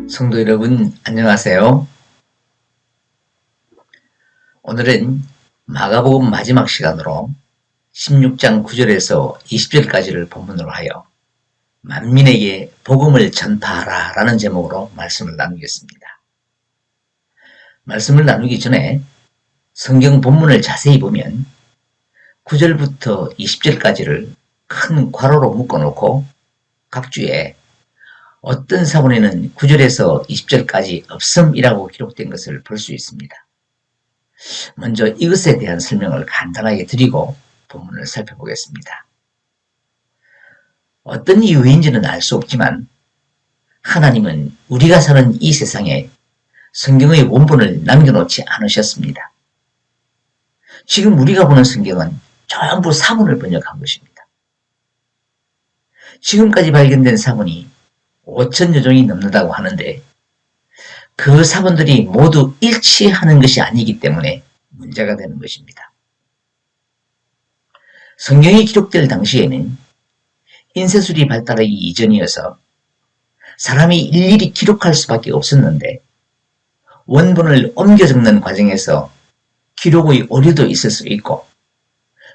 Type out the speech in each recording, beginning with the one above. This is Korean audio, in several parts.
성도 여러분, 안녕하세요. 오늘은 마가복음 마지막 시간으로 16장 9절에서 20절까지를 본문으로 하여 만민에게 복음을 전파하라 라는 제목으로 말씀을 나누겠습니다. 말씀을 나누기 전에 성경 본문을 자세히 보면 9절부터 20절까지를 큰 괄호로 묶어놓고 각 주에 어떤 사본에는 9절에서 20절까지 없음이라고 기록된 것을 볼 수 있습니다. 먼저 이것에 대한 설명을 간단하게 드리고 본문을 살펴보겠습니다. 어떤 이유인지는 알 수 없지만 하나님은 우리가 사는 이 세상에 성경의 원본을 남겨놓지 않으셨습니다. 지금 우리가 보는 성경은 전부 사본을 번역한 것입니다. 지금까지 발견된 사본이 5천여 종이 넘는다고 하는데 그 사본들이 모두 일치하는 것이 아니기 때문에 문제가 되는 것입니다. 성경이 기록될 당시에는 인쇄술이 발달하기 이전이어서 사람이 일일이 기록할 수밖에 없었는데 원본을 옮겨 적는 과정에서 기록의 오류도 있을 수 있고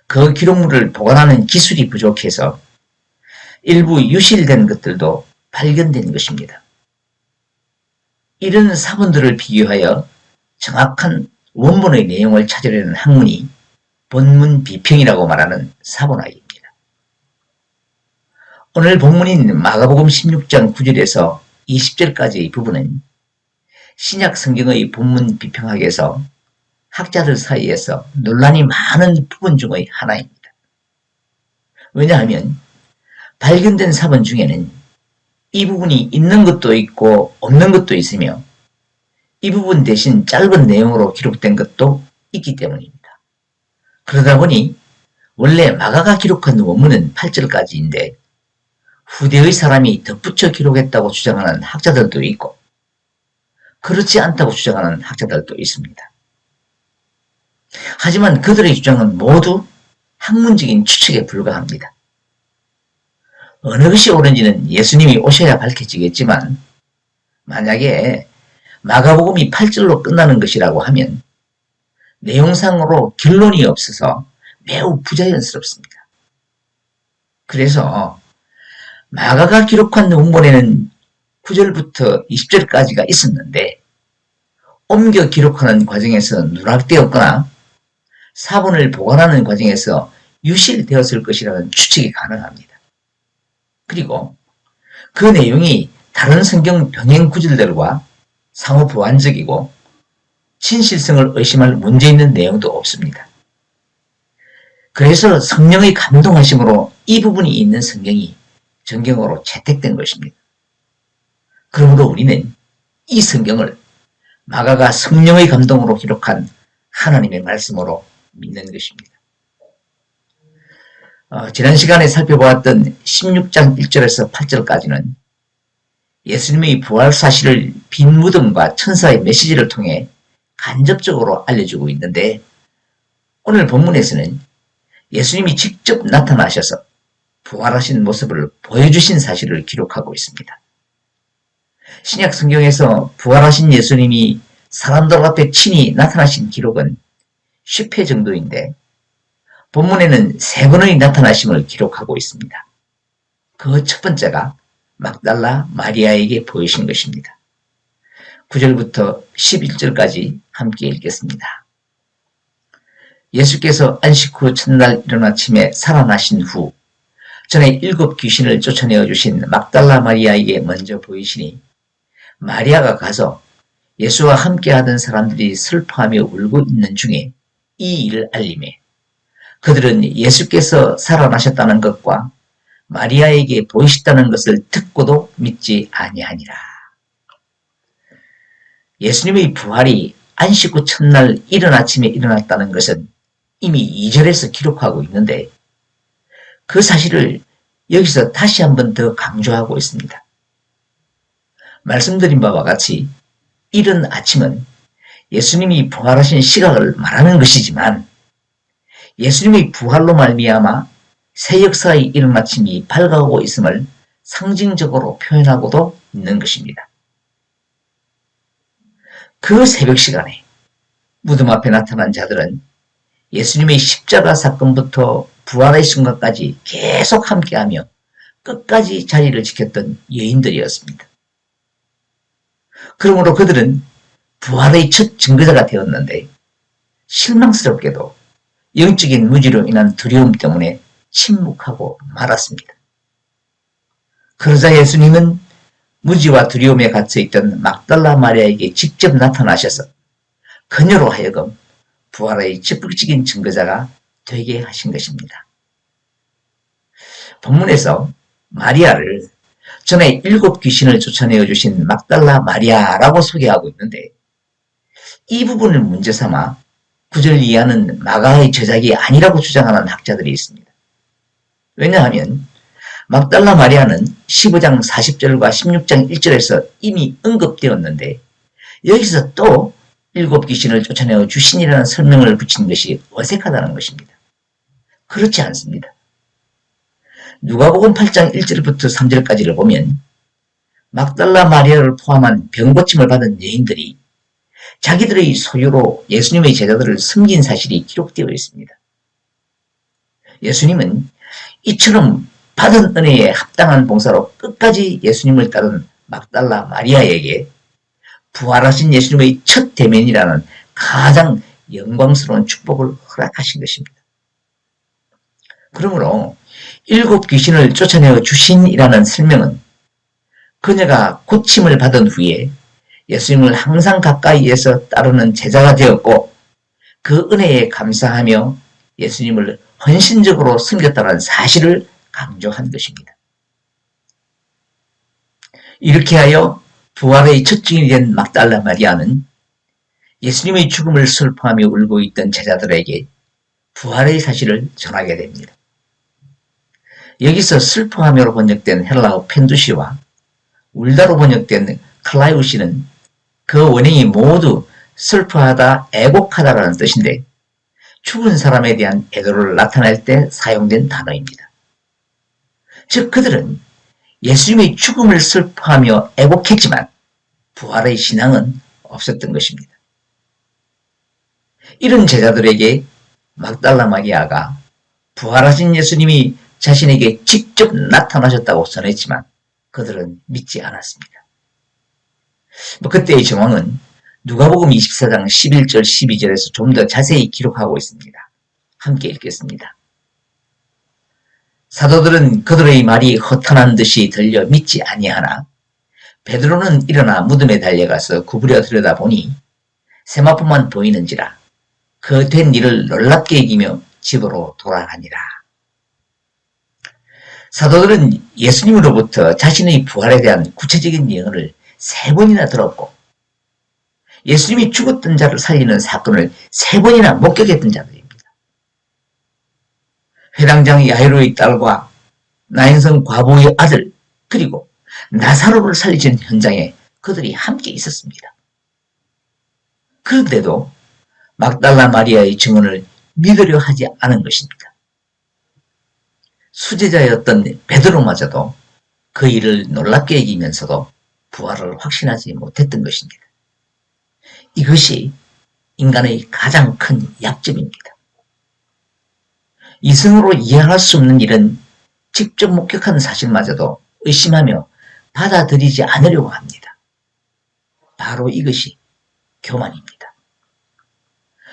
그 기록물을 보관하는 기술이 부족해서 일부 유실된 것들도 발견된 것입니다. 이런 사본들을 비교하여 정확한 원본의 내용을 찾으려는 학문이 본문 비평이라고 말하는 사본학입니다. 오늘 본문인 마가복음 16장 9절에서 20절까지의 부분은 신약 성경의 본문 비평학에서 학자들 사이에서 논란이 많은 부분 중의 하나입니다. 왜냐하면 발견된 사본 중에는 이 부분이 있는 것도 있고 없는 것도 있으며 이 부분 대신 짧은 내용으로 기록된 것도 있기 때문입니다. 그러다 보니 원래 마가가 기록한 원문은 8절까지인데 후대의 사람이 덧붙여 기록했다고 주장하는 학자들도 있고 그렇지 않다고 주장하는 학자들도 있습니다. 하지만 그들의 주장은 모두 학문적인 추측에 불과합니다. 어느 것이 옳은지는 예수님이 오셔야 밝혀지겠지만 만약에 마가복음이 8절로 끝나는 것이라고 하면 내용상으로 결론이 없어서 매우 부자연스럽습니다. 그래서 마가가 기록한 원본에는 9절부터 20절까지가 있었는데 옮겨 기록하는 과정에서 누락되었거나 사본을 보관하는 과정에서 유실되었을 것이라는 추측이 가능합니다. 그리고 그 내용이 다른 성경 병행 구절들과 상호 보완적이고 진실성을 의심할 문제 있는 내용도 없습니다. 그래서 성령의 감동하심으로 이 부분이 있는 성경이 정경으로 채택된 것입니다. 그러므로 우리는 이 성경을 마가가 성령의 감동으로 기록한 하나님의 말씀으로 믿는 것입니다. 지난 시간에 살펴보았던 16장 1절에서 8절까지는 예수님의 부활 사실을 빈 무덤과 천사의 메시지를 통해 간접적으로 알려주고 있는데 오늘 본문에서는 예수님이 직접 나타나셔서 부활하신 모습을 보여주신 사실을 기록하고 있습니다. 신약 성경에서 부활하신 예수님이 사람들 앞에 친히 나타나신 기록은 10회 정도인데 본문에는 3번의 나타나심을 기록하고 있습니다. 그 첫 번째가 막달라 마리아에게 보이신 것입니다. 9절부터 11절까지 함께 읽겠습니다. 예수께서 안식 후 첫날 이른 아침에 살아나신 후 전에 7 귀신을 쫓아내어 주신 막달라 마리아에게 먼저 보이시니 마리아가 가서 예수와 함께하던 사람들이 슬퍼하며 울고 있는 중에 이 일을 알림해 그들은 예수께서 살아나셨다는 것과 마리아에게 보이셨다는 것을 듣고도 믿지 아니하니라. 예수님의 부활이 안식 후 첫날 이른 아침에 일어났다는 것은 이미 2절에서 기록하고 있는데 그 사실을 여기서 다시 한번 더 강조하고 있습니다. 말씀드린 바와 같이 이른 아침은 예수님이 부활하신 시각을 말하는 것이지만 예수님의 부활로 말미암아 새 역사의 이른 아침이 밝아오고 있음을 상징적으로 표현하고도 있는 것입니다. 그 새벽 시간에 무덤 앞에 나타난 자들은 예수님의 십자가 사건부터 부활의 순간까지 계속 함께하며 끝까지 자리를 지켰던 여인들이었습니다. 그러므로 그들은 부활의 첫 증거자가 되었는데 실망스럽게도 영적인 무지로 인한 두려움 때문에 침묵하고 말았습니다. 그러자 예수님은 무지와 두려움에 갇혀있던 막달라 마리아에게 직접 나타나셔서 그녀로 하여금 부활의 적극적인 증거자가 되게 하신 것입니다. 본문에서 마리아를 전에 7 귀신을 쫓아내어 주신 막달라 마리아라고 소개하고 있는데 이 부분을 문제 삼아 9절 이하는 마가의 저작이 아니라고 주장하는 학자들이 있습니다. 왜냐하면 막달라 마리아는 15장 40절과 16장 1절에서 이미 언급되었는데 여기서 또 7 귀신을 쫓아내어 주신이라는 설명을 붙인 것이 어색하다는 것입니다. 그렇지 않습니다. 누가복음 8장 1절부터 3절까지를 보면 막달라 마리아를 포함한 병고침을 받은 여인들이 자기들의 소유로 예수님의 제자들을 섬긴 사실이 기록되어 있습니다. 예수님은 이처럼 받은 은혜에 합당한 봉사로 끝까지 예수님을 따른 막달라 마리아에게 부활하신 예수님의 첫 대면이라는 가장 영광스러운 축복을 허락하신 것입니다. 그러므로 7 귀신을 쫓아내어 주신이라는 설명은 그녀가 고침을 받은 후에 예수님을 항상 가까이에서 따르는 제자가 되었고 그 은혜에 감사하며 예수님을 헌신적으로 섬겼다는 사실을 강조한 것입니다. 이렇게 하여 부활의 첫 증인이 된 막달라 마리아는 예수님의 죽음을 슬퍼하며 울고 있던 제자들에게 부활의 사실을 전하게 됩니다. 여기서 슬퍼하며로 번역된 헬라어 펜두시와 울다로 번역된 클라이우시는 그 원형이 모두 슬퍼하다, 애곡하다라는 뜻인데 죽은 사람에 대한 애도를 나타낼 때 사용된 단어입니다. 즉 그들은 예수님의 죽음을 슬퍼하며 애곡했지만 부활의 신앙은 없었던 것입니다. 이런 제자들에게 막달라 마리아가 부활하신 예수님이 자신에게 직접 나타나셨다고 전했지만 그들은 믿지 않았습니다. 그때의 정황은 누가복음 24장 11절 12절에서 좀 더 자세히 기록하고 있습니다. 함께 읽겠습니다. 사도들은 그들의 말이 허탄한 듯이 들려 믿지 아니하나 베드로는 일어나 무덤에 달려가서 구부려 들여다보니 세마포만 보이는지라 그 된 일을 놀랍게 여기며 집으로 돌아가니라. 사도들은 예수님으로부터 자신의 부활에 대한 구체적인 예언을 3번이나 들었고 예수님이 죽었던 자를 살리는 사건을 3번이나 목격했던 자들입니다. 회당장 야이로의 딸과 나인성 과부의 아들 그리고 나사로를 살리신 현장에 그들이 함께 있었습니다. 그런데도 막달라 마리아의 증언을 믿으려 하지 않은 것입니다. 수제자였던 베드로마저도 그 일을 놀랍게 여기면서도 부활을 확신하지 못했던 것입니다. 이것이 인간의 가장 큰 약점입니다. 이성으로 이해할 수 없는 일은 직접 목격한 사실마저도 의심하며 받아들이지 않으려고 합니다. 바로 이것이 교만입니다.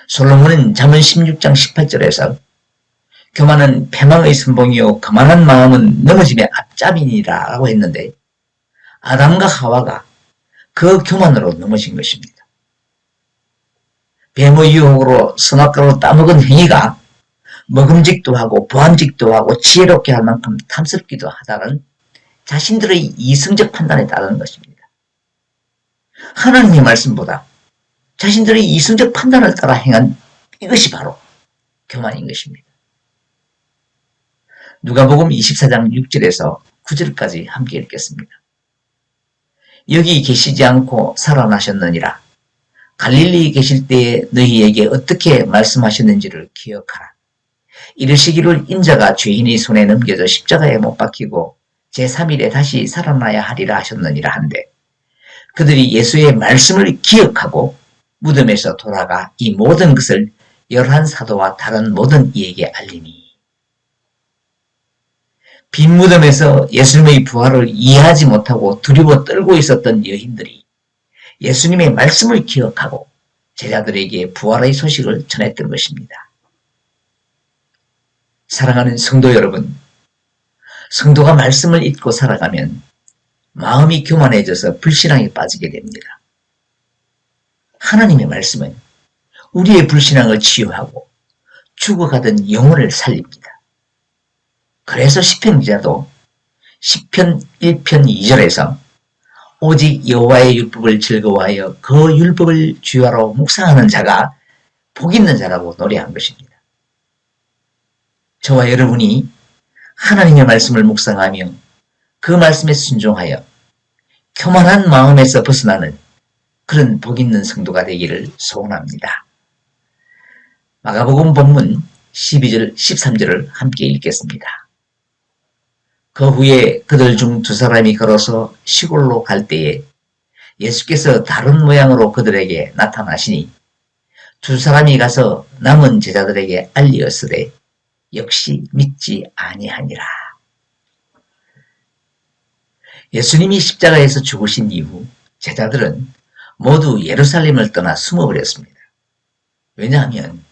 솔로몬은 잠언 16장 18절에서 교만은 패망의 선봉이요 거만한 마음은 넘어짐의 앞잡이니라 라고 했는데 아담과 하와가 그 교만으로 넘어진 것입니다. 뱀의 유혹으로 선악과로 따먹은 행위가 먹음직도 하고 보암직도 하고 지혜롭게 할 만큼 탐스럽기도 하다는 자신들의 이성적 판단에 따르는 것입니다. 하나님의 말씀보다 자신들의 이성적 판단을 따라 행한 이것이 바로 교만인 것입니다. 누가복음 24장 6절에서 9절까지 함께 읽겠습니다. 여기 계시지 않고 살아나셨느니라. 갈릴리에 계실 때에 너희에게 어떻게 말씀하셨는지를 기억하라. 이르시기를 인자가 죄인의 손에 넘겨져 십자가에 못 박히고 제3일에 다시 살아나야 하리라 하셨느니라 한데, 그들이 예수의 말씀을 기억하고 무덤에서 돌아가 이 모든 것을 11사도와 다른 모든 이에게 알리니, 빈 무덤에서 예수님의 부활을 이해하지 못하고 두려워 떨고 있었던 여인들이 예수님의 말씀을 기억하고 제자들에게 부활의 소식을 전했던 것입니다. 사랑하는 성도 여러분, 성도가 말씀을 잊고 살아가면 마음이 교만해져서 불신앙에 빠지게 됩니다. 하나님의 말씀은 우리의 불신앙을 치유하고 죽어가던 영혼을 살립니다. 그래서 시편 기자도 시편 1편 2절에서 오직 여호와의 율법을 즐거워하여 그 율법을 주야로 묵상하는 자가 복 있는 자라고 노래한 것입니다. 저와 여러분이 하나님의 말씀을 묵상하며 그 말씀에 순종하여 교만한 마음에서 벗어나는 그런 복 있는 성도가 되기를 소원합니다. 마가복음 본문 12절 13절을 함께 읽겠습니다. 그 후에 그들 중 2사람이 걸어서 시골로 갈 때에 예수께서 다른 모양으로 그들에게 나타나시니 2사람이 가서 남은 제자들에게 알리었으되 역시 믿지 아니하니라. 예수님이 십자가에서 죽으신 이후 제자들은 모두 예루살렘을 떠나 숨어버렸습니다. 왜냐하면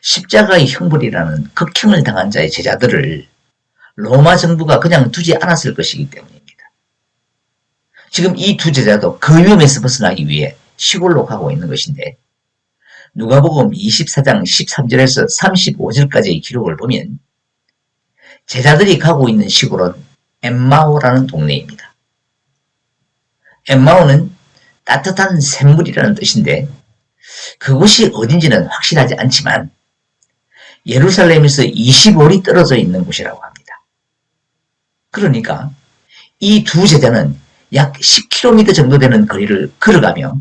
십자가의 형벌이라는 극형을 당한 자의 제자들을 로마 정부가 그냥 두지 않았을 것이기 때문입니다. 지금 이 2 제자도 그 위험에서 벗어나기 위해 시골로 가고 있는 것인데, 누가복음 24장 13절에서 35절까지의 기록을 보면 제자들이 가고 있는 시골은 엠마오라는 동네입니다. 엠마오는 따뜻한 샘물이라는 뜻인데 그곳이 어딘지는 확실하지 않지만 예루살렘에서 25리 떨어져 있는 곳이라고 합니다. 그러니까 이 2 제자는 약 10km 정도 되는 거리를 걸어가며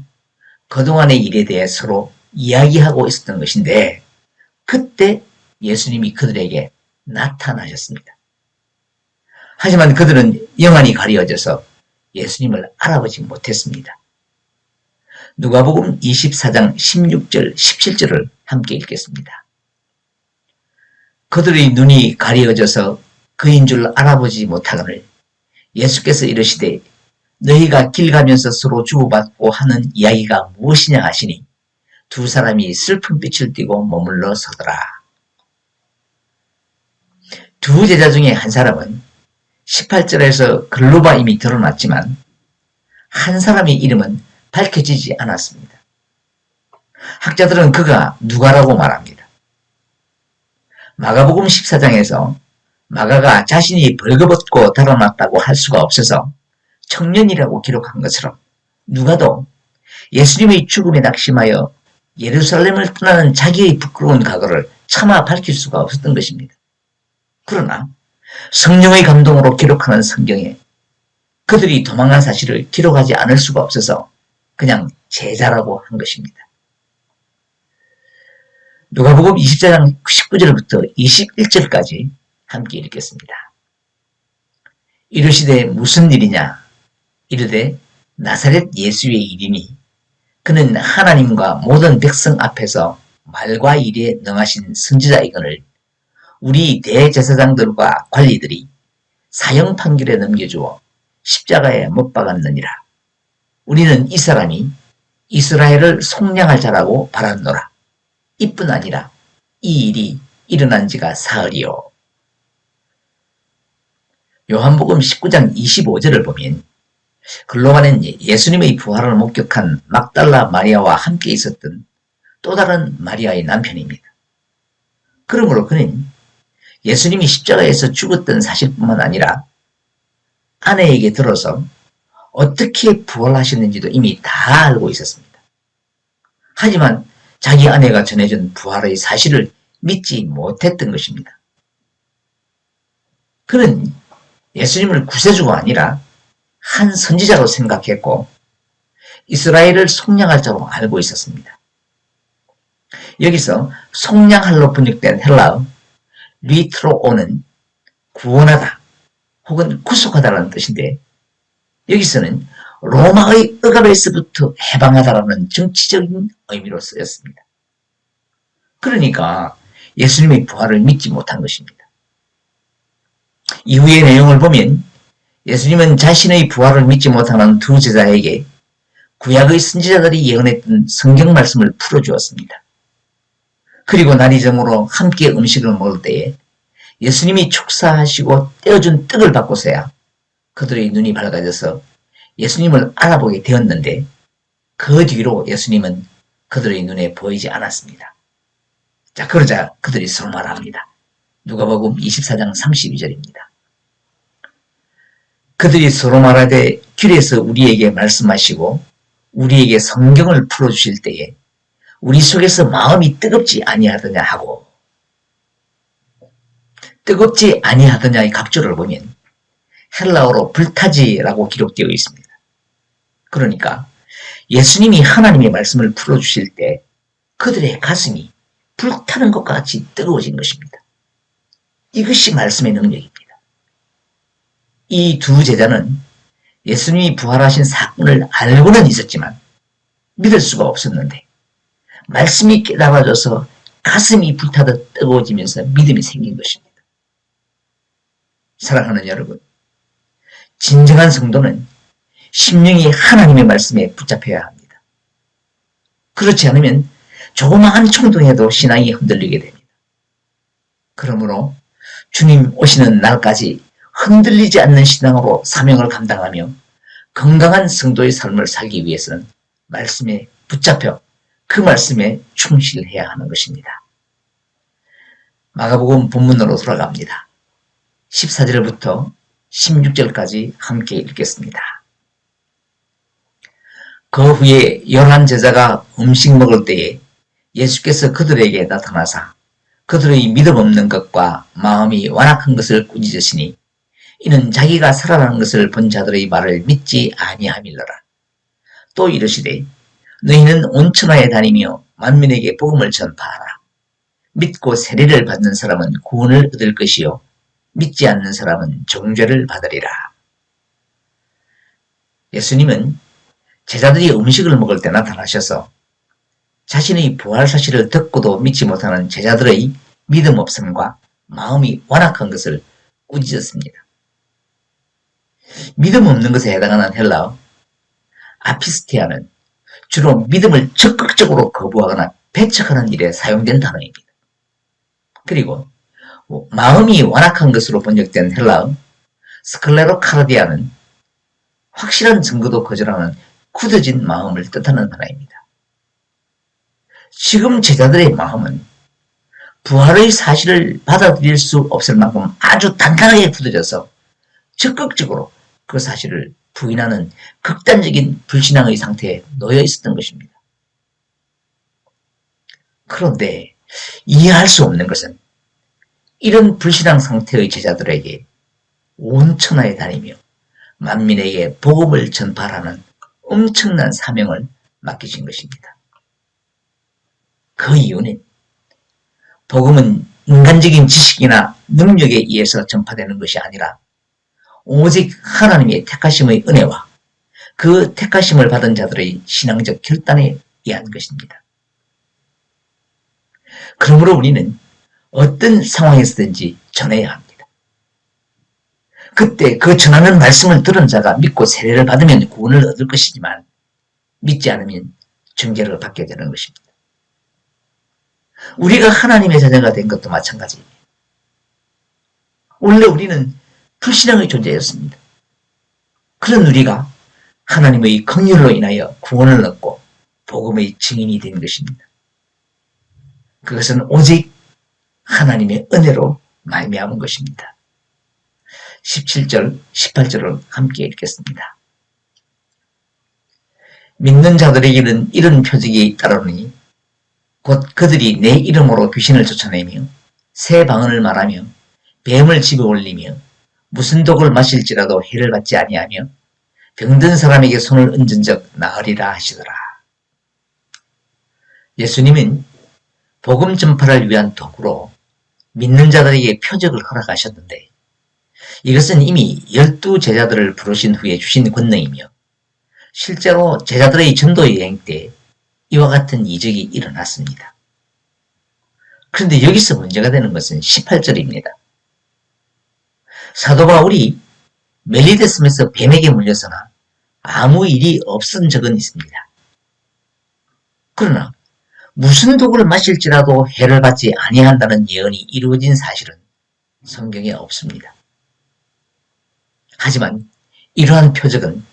그동안의 일에 대해 서로 이야기하고 있었던 것인데, 그때 예수님이 그들에게 나타나셨습니다. 하지만 그들은 영안이 가려져서 예수님을 알아보지 못했습니다. 누가복음 24장 16절 17절을 함께 읽겠습니다. 그들의 눈이 가려져서 그인 줄 알아보지 못하거늘 예수께서 이르시되 너희가 길 가면서 서로 주고받고 하는 이야기가 무엇이냐 하시니 2사람이 슬픈 빛을 띠고 머물러 서더라. 2 제자 중에 한 사람은 18절에서 글로바 이미 드러났지만 한 사람의 이름은 밝혀지지 않았습니다. 학자들은 그가 누가라고 말합니다. 마가복음 14장에서 마가가 자신이 벌거벗고 달아났다고 할 수가 없어서 청년이라고 기록한 것처럼 누가도 예수님의 죽음에 낙심하여 예루살렘을 떠나는 자기의 부끄러운 과거를 차마 밝힐 수가 없었던 것입니다. 그러나 성령의 감동으로 기록하는 성경에 그들이 도망한 사실을 기록하지 않을 수가 없어서 그냥 제자라고 한 것입니다. 누가복음 24장 19절부터 21절까지 함께 읽겠습니다. 이르시되 무슨 일이냐? 이르되 나사렛 예수의 일이니 그는 하나님과 모든 백성 앞에서 말과 일에 능하신 선지자이거늘 우리 대제사장들과 관리들이 사형 판결에 넘겨주어 십자가에 못 박았느니라. 우리는 이 사람이 이스라엘을 속량할 자라고 바랐노라. 이뿐 아니라 이 일이 일어난 지가 사흘이요. 요한복음 19장 25절을 보면 글로가는 예수님의 부활을 목격한 막달라 마리아와 함께 있었던 또 다른 마리아의 남편입니다. 그러므로 그는 예수님이 십자가에서 죽었던 사실뿐만 아니라 아내에게 들어서 어떻게 부활하셨는지도 이미 다 알고 있었습니다. 하지만 자기 아내가 전해준 부활의 사실을 믿지 못했던 것입니다. 그는 예수님을 구세주가 아니라 한 선지자로 생각했고 이스라엘을 속량할 자로 알고 있었습니다. 여기서 속량할로 번역된 헬라어 리트로오는 구원하다 혹은 구속하다라는 뜻인데 여기서는 로마의 억압에서부터 해방하다라는 정치적인 의미로 쓰였습니다. 그러니까 예수님의 부활을 믿지 못한 것입니다. 이후의 내용을 보면 예수님은 자신의 부활을 믿지 못하는 두 제자에게 구약의 선지자들이 예언했던 성경 말씀을 풀어주었습니다. 그리고 날이 저물어 함께 음식을 먹을 때에 예수님이 축사하시고 떼어준 떡을 받고서야 그들의 눈이 밝아져서 예수님을 알아보게 되었는데 그 뒤로 예수님은 그들의 눈에 보이지 않았습니다. 자, 그러자 그들이 서로 말합니다. 누가복음 24장 32절입니다. 그들이 서로 말하되 길에서 우리에게 말씀하시고 우리에게 성경을 풀어주실 때에 우리 속에서 마음이 뜨겁지 아니하더냐 하고, 뜨겁지 아니하더냐의 각조를 보면 헬라어로 불타지라고 기록되어 있습니다. 그러니까 예수님이 하나님의 말씀을 풀어주실 때 그들의 가슴이 불타는 것과 같이 뜨거워진 것입니다. 이것이 말씀의 능력입니다. 이 두 제자는 예수님이 부활하신 사건을 알고는 있었지만 믿을 수가 없었는데 말씀이 깨달아져서 가슴이 불타듯 뜨거워지면서 믿음이 생긴 것입니다. 사랑하는 여러분, 진정한 성도는 심령이 하나님의 말씀에 붙잡혀야 합니다. 그렇지 않으면 조그마한 충동에도 신앙이 흔들리게 됩니다. 그러므로 주님 오시는 날까지 흔들리지 않는 신앙으로 사명을 감당하며 건강한 성도의 삶을 살기 위해서는 말씀에 붙잡혀 그 말씀에 충실해야 하는 것입니다. 마가복음 본문으로 돌아갑니다. 14절부터 16절까지 함께 읽겠습니다. 그 후에 11제자가 음식 먹을 때에 예수께서 그들에게 나타나사 그들의 믿음 없는 것과 마음이 완악한 것을 꾸짖으시니 이는 자기가 살아나는 것을 본 자들의 말을 믿지 아니함이러라. 또 이르시되 너희는 온 천하에 다니며 만민에게 복음을 전파하라. 믿고 세례를 받는 사람은 구원을 얻을 것이요 믿지 않는 사람은 정죄를 받으리라. 예수님은 제자들이 음식을 먹을 때 나타나셔서 자신의 부활 사실을 듣고도 믿지 못하는 제자들의 믿음 없음과 마음이 완악한 것을 꾸짖었습니다. 믿음 없는 것에 해당하는 헬라어 아피스티아는 주로 믿음을 적극적으로 거부하거나 배척하는 일에 사용된 단어입니다. 그리고 마음이 완악한 것으로 번역된 헬라어 스클레로카르디아는 확실한 증거도 거절하는 굳어진 마음을 뜻하는 단어입니다. 지금 제자들의 마음은 부활의 사실을 받아들일 수 없을 만큼 아주 단단하게 굳어져서 적극적으로 그 사실을 부인하는 극단적인 불신앙의 상태에 놓여 있었던 것입니다. 그런데 이해할 수 없는 것은 이런 불신앙 상태의 제자들에게 온 천하에 다니며 만민에게 복음을 전파하는 엄청난 사명을 맡기신 것입니다. 그 이유는 복음은 인간적인 지식이나 능력에 의해서 전파되는 것이 아니라 오직 하나님의 택하심의 은혜와 그 택하심을 받은 자들의 신앙적 결단에 의한 것입니다. 그러므로 우리는 어떤 상황에서든지 전해야 합니다. 그때 그 전하는 말씀을 들은 자가 믿고 세례를 받으면 구원을 얻을 것이지만 믿지 않으면 정죄를 받게 되는 것입니다. 우리가 하나님의 자녀가 된 것도 마찬가지입니다. 원래 우리는 불신앙의 존재였습니다. 그런 우리가 하나님의 긍휼로 인하여 구원을 얻고 복음의 증인이 된 것입니다. 그것은 오직 하나님의 은혜로 말미암은 것입니다. 17절, 18절을 함께 읽겠습니다. 믿는 자들에게는 이런 표적이 따르니 곧 그들이 내 이름으로 귀신을 쫓아내며 새 방언을 말하며 뱀을 집어 올리며 무슨 독을 마실지라도 해를 받지 아니하며 병든 사람에게 손을 얹은 적 나으리라 하시더라. 예수님은 복음 전파를 위한 도구로 믿는 자들에게 표적을 허락하셨는데 이것은 이미 12제자들을 부르신 후에 주신 권능이며 실제로 제자들의 전도 여행 때 이와 같은 이적이 일어났습니다. 그런데 여기서 문제가 되는 것은 18절입니다. 사도 바울이 멜리데섬에서 뱀에게 물려서나 아무 일이 없은 적은 있습니다. 그러나 무슨 독을 마실지라도 해를 받지 아니한다는 예언이 이루어진 사실은 성경에 없습니다. 하지만 이러한 표적은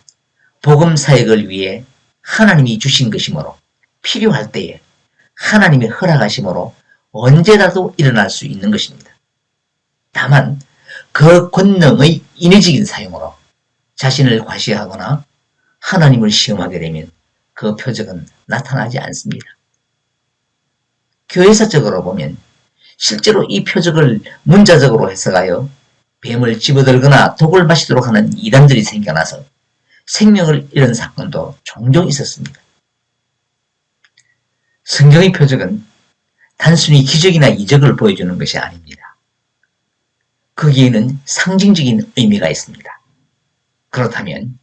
복음 사역을 위해 하나님이 주신 것이므로 필요할 때에 하나님의 허락하심으로 언제라도 일어날 수 있는 것입니다. 다만 그 권능의 인위적인 사용으로 자신을 과시하거나 하나님을 시험하게 되면 그 표적은 나타나지 않습니다. 교회사적으로 보면 실제로 이 표적을 문자적으로 해석하여 뱀을 집어들거나 독을 마시도록 하는 이단들이 생겨나서 생명을 잃은 사건도 종종 있었습니다. 성경의 표적은 단순히 기적이나 이적을 보여주는 것이 아닙니다. 거기에는 상징적인 의미가 있습니다. 그렇다면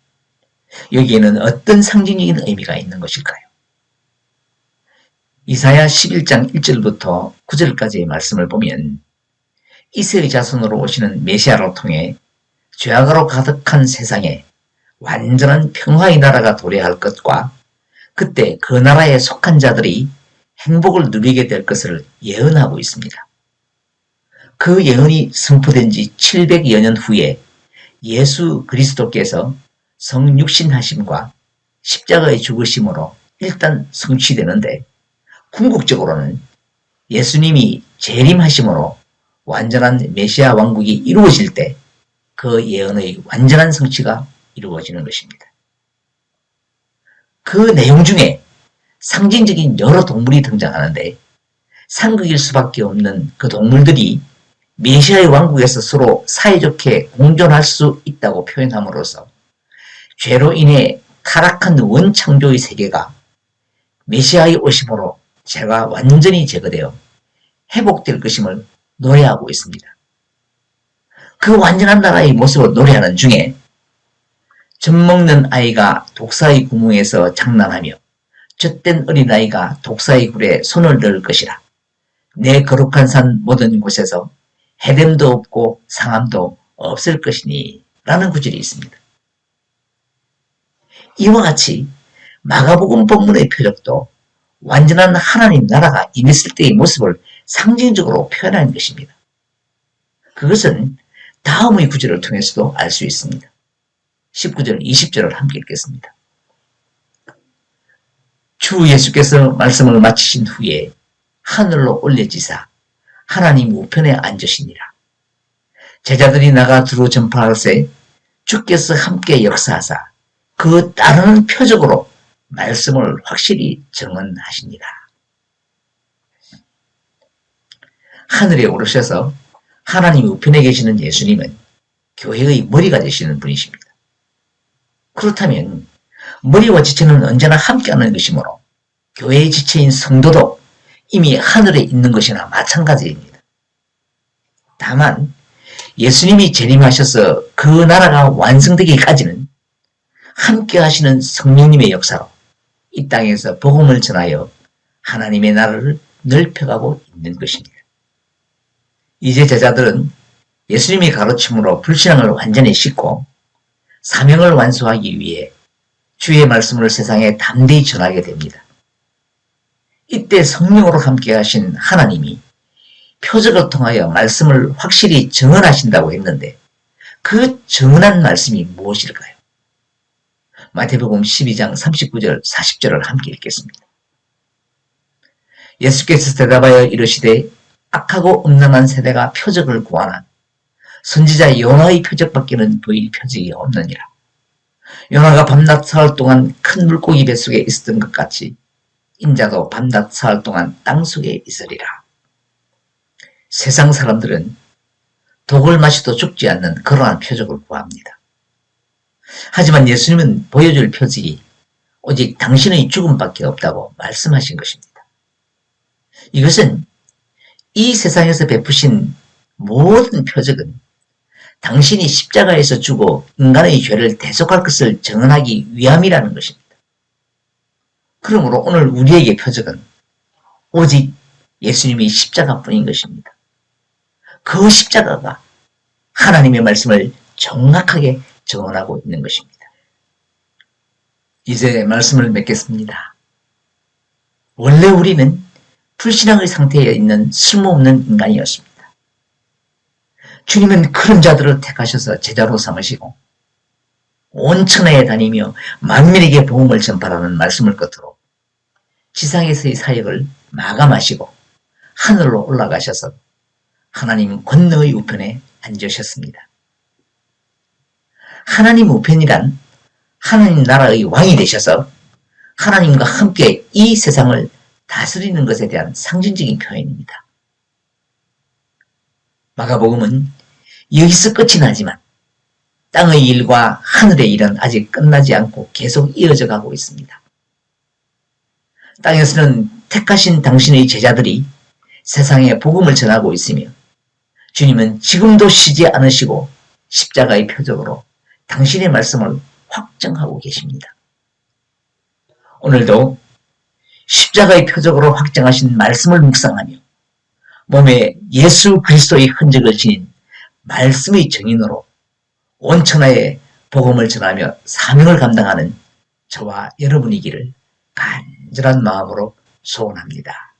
여기에는 어떤 상징적인 의미가 있는 것일까요? 이사야 11장 1절부터 9절까지의 말씀을 보면 이새의 자손으로 오시는 메시아를 통해 죄악으로 가득한 세상에 완전한 평화의 나라가 도래할 것과 그때 그 나라에 속한 자들이 행복을 누리게 될 것을 예언하고 있습니다. 그 예언이 선포된 지 700여 년 후에 예수 그리스도께서 성육신하심과 십자가의 죽으심으로 일단 성취되는데 궁극적으로는 예수님이 재림하심으로 완전한 메시아 왕국이 이루어질 때 그 예언의 완전한 성취가 이루어지는 것입니다. 그 내용 중에 상징적인 여러 동물이 등장하는데 상극일 수밖에 없는 그 동물들이 메시아의 왕국에서 서로 사이좋게 공존할 수 있다고 표현함으로써 죄로 인해 타락한 원창조의 세계가 메시아의 오심으로 죄가 완전히 제거되어 회복될 것임을 노래하고 있습니다. 그 완전한 나라의 모습을 노래하는 중에 젖먹는 아이가 독사의 구멍에서 장난하며 젖된 어린아이가 독사의 굴에 손을 넣을 것이라. 내 거룩한 산 모든 곳에서 해됨도 없고 상함도 없을 것이니 라는 구절이 있습니다. 이와 같이 마가복음 본문의 표적도 완전한 하나님 나라가 임했을 때의 모습을 상징적으로 표현하는 것입니다. 그것은 다음의 구절을 통해서도 알 수 있습니다. 19절, 20절을 함께 읽겠습니다. 주 예수께서 말씀을 마치신 후에 하늘로 올려지사 하나님 우편에 앉으시니라. 제자들이 나가 두루 전파할새 주께서 함께 역사하사 그 따르는 표적으로 말씀을 확실히 증언하시니라. 하늘에 오르셔서 하나님 우편에 계시는 예수님은 교회의 머리가 되시는 분이십니다. 그렇다면 머리와 지체는 언제나 함께하는 것이므로 교회의 지체인 성도도 이미 하늘에 있는 것이나 마찬가지입니다. 다만 예수님이 재림하셔서 그 나라가 완성되기까지는 함께 하시는 성령님의 역사로 이 땅에서 복음을 전하여 하나님의 나라를 넓혀가고 있는 것입니다. 이제 제자들은 예수님의 가르침으로 불신앙을 완전히 씻고 사명을 완수하기 위해 주의 말씀을 세상에 담대히 전하게 됩니다. 이때 성령으로 함께 하신 하나님이 표적을 통하여 말씀을 확실히 증언하신다고 했는데 그 증언한 말씀이 무엇일까요? 마태복음 12장 39절 40절을 함께 읽겠습니다. 예수께서 대답하여 이르시되 악하고 음란한 세대가 표적을 구하나 선지자 요나의 표적밖에는 보일 표적이 없느니라. 요나가 밤낮 사흘 동안 큰 물고기 뱃속에 있었던 것 같이 인자도 밤낮 사흘 동안 땅속에 있으리라. 세상 사람들은 독을 마셔도 죽지 않는 그러한 표적을 구합니다. 하지만 예수님은 보여줄 표적이 오직 당신의 죽음밖에 없다고 말씀하신 것입니다. 이것은 이 세상에서 베푸신 모든 표적은 당신이 십자가에서 죽어 인간의 죄를 대속할 것을 증언하기 위함이라는 것입니다. 그러므로 오늘 우리에게 표적은 오직 예수님의 십자가뿐인 것입니다. 그 십자가가 하나님의 말씀을 정확하게 증언하고 있는 것입니다. 이제 말씀을 맺겠습니다. 원래 우리는 불신앙의 상태에 있는 쓸모없는 인간이었습니다. 주님은 그런 자들을 택하셔서 제자로 삼으시고 온 천하에 다니며 만민에게 복음을 전파하는 말씀을 끝으로 지상에서의 사역을 마감하시고 하늘로 올라가셔서 하나님 권능의 우편에 앉으셨습니다. 하나님 우편이란 하나님 나라의 왕이 되셔서 하나님과 함께 이 세상을 다스리는 것에 대한 상징적인 표현입니다. 마가복음은 여기서 끝이 나지만 땅의 일과 하늘의 일은 아직 끝나지 않고 계속 이어져 가고 있습니다. 땅에서는 택하신 당신의 제자들이 세상에 복음을 전하고 있으며 주님은 지금도 쉬지 않으시고 십자가의 표적으로 당신의 말씀을 확정하고 계십니다. 오늘도 십자가의 표적으로 확정하신 말씀을 묵상하며 몸에 예수 그리스도의 흔적을 지닌 말씀의 증인으로 온 천하에 복음을 전하며 사명을 감당하는 저와 여러분이기를 간절한 마음으로 소원합니다.